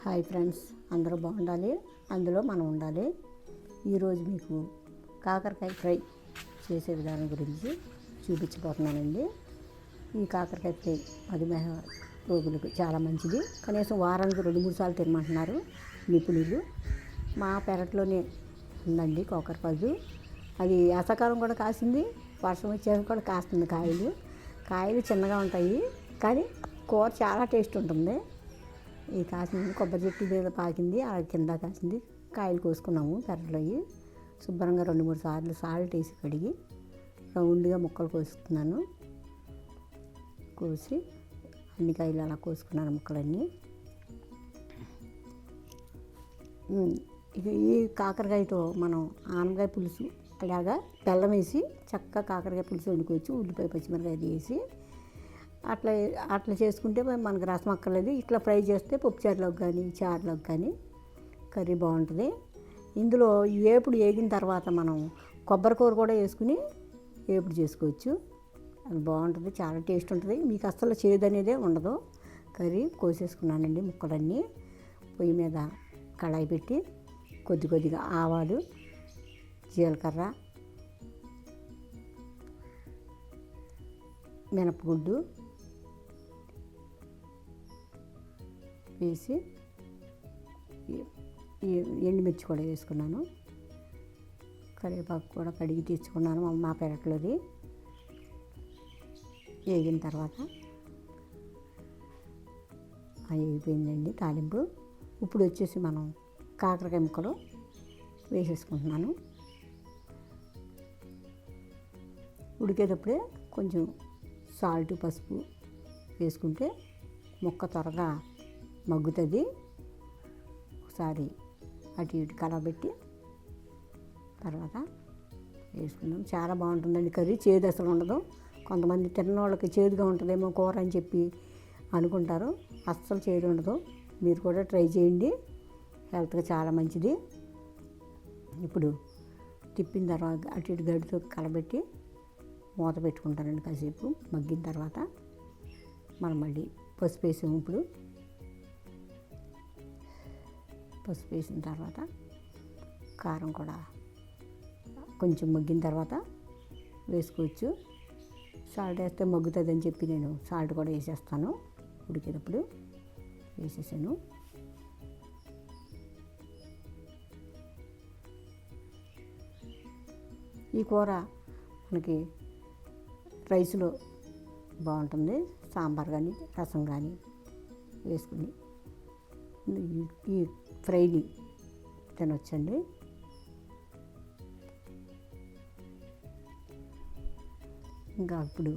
Hi friends, అందరూ బాగుండాలి, అందులో మనం ఉండాలి. ఈరోజు మీకు కాకరకాయ ఫ్రై చేసే విధానం గురించి చూపించబోతున్నానండి. ఈ కాకరకాయ ఫ్రై మధుమేహ రోగులకు చాలా మంచిది. కనీసం వారానికి 2-3 సార్లు తినమంటున్నారు నిపుణులు. మా పెరట్లోనే ఉందండి కాకరపాదు. అది వేసవకాలం కూడా కాసింది, వర్షం వచ్చాక కూడా కాస్తుంది. కాయలు చిన్నగా ఉంటాయి, కానీ కూర చాలా టేస్ట్ ఉంటుంది. ఈ కాసింది కొబ్బరి చెట్టు మీద పాకింది, ఆ కింద కాసింది. కాయలు కోసుకున్నాము పెరట్లో. శుభ్రంగా 2-3 సార్లు సాల్ట్ వేసి కడిగి రౌండ్గా ముక్కలు కోసుకున్నాను. కోసి అన్ని కాయలు అలా కోసుకున్నాను ముక్కలన్నీ. ఇక ఈ కాకరకాయతో మనం ఆనపకాయ పులుసు అలాగా బెల్లం వేసి చక్కగా కాకరకాయ పులుసు వండుకోవచ్చు. ఉల్లిపాయ పచ్చిమిరకాయ వేసి అట్లా చేసుకుంటే మనకు రసం అక్కర్లేదు. ఇట్లా ఫ్రై చేస్తే పప్పుచారులోకి కానీ చారులోకి కానీ కర్రీ బాగుంటుంది. ఇందులో వేపుడు వేగిన తర్వాత మనం కొబ్బరి కూర కూడా వేసుకుని వేపుడు చేసుకోవచ్చు. అది బాగుంటుంది, చాలా టేస్ట్ ఉంటుంది. మీకు అస్సలు చేదు అనేదే ఉండదు. కర్రీ కోసేసుకున్నానండి ముక్కలన్నీ. పొయ్యి మీద కళాయి పెట్టి కొద్దిగా ఆవాలు, జీలకర్ర, మినపగుడ్డు వేసి ఎండుమిర్చి కూడా వేసుకున్నాను. కరివేపాకు కూడా కడిగి తెచ్చుకున్నాను మా పెరట్లోది. వేగిన తర్వాత వేగిపోయిందండి తాలింపు. ఇప్పుడు వచ్చేసి మనం కాకరకాయ ముక్కలు వేసేసుకుంటున్నాను. ఉడికేటప్పుడే కొంచెం సాల్ట్, పసుపు వేసుకుంటే ముక్క త్వరగా మగ్గుతుంది. ఒకసారి అటు ఇటు కలబెట్టి తర్వాత వేసుకుందాం. చాలా బాగుంటుందండి కర్రీ. చేదు అసలు ఉండదు. కొంతమంది తిన్న వాళ్ళకి చేదుగా ఉంటుందేమో కూర అని చెప్పి అనుకుంటారు. అస్సలు చేదు ఉండదు. మీరు కూడా ట్రై చేయండి, హెల్త్గా చాలా మంచిది. ఇప్పుడు తిప్పిన తర్వాత అటు ఇటు గడితో కలబెట్టి మూత పెట్టుకుంటానండి. కాసేపు మగ్గిన తర్వాత మనం మళ్ళీ పసుపు వేసాము. ఇప్పుడు పసుపు వేసిన తర్వాత కారం కూడా కొంచెం మగ్గిన తర్వాత వేసుకోవచ్చు. సాల్ట్ వేస్తే మగ్గుతుందని చెప్పి నేను సాల్ట్ కూడా వేసేస్తాను. ఉడికేటప్పుడు వేసేసాను. ఈ కూర మనకి రైస్లో బాగుంటుంది. సాంబార్ కానీ రసం కానీ వేసుకుని ఈ ఫ్రైని తినొచ్చండి. ఇంకా ఇప్పుడు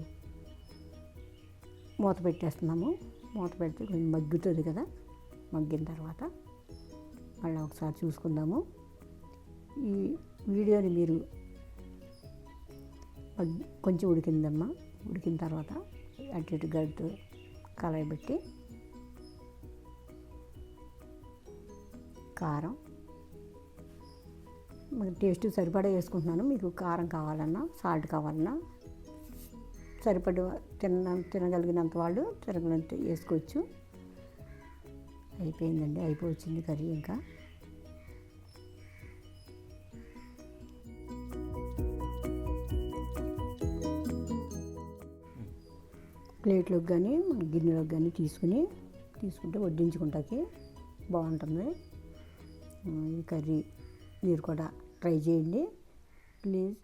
మూత పెట్టేస్తున్నాము. మూత పెడితే కొంచెం మగ్గుతుంది కదా. మగ్గిన తర్వాత మళ్ళీ ఒకసారి చూసుకుందాము. ఈ వీడియోని మీరు కొంచెం ఉడికిందమ్మా. ఉడికిన తర్వాత అటు ఇటు గడ్డతో కళాయి పెట్టి కారం టేస్ట్ సరిపడా వేసుకుంటున్నాను. మీకు కారం కావాలన్నా సాల్ట్ కావాలన్నా సరిపడ తినగలిగినంత వాళ్ళు తినగలిగినంత వేసుకోవచ్చు. అయిపోయిందండి, అయిపోవచ్చింది కర్రీ. ఇంకా ప్లేట్లోకి కానీ గిన్నెలోకి కానీ తీసుకుంటే వడ్డించుకుంటాకి బాగుంటుంది. ఈ కర్రీ మీరు కూడా ట్రై చేయండి ప్లీజ్.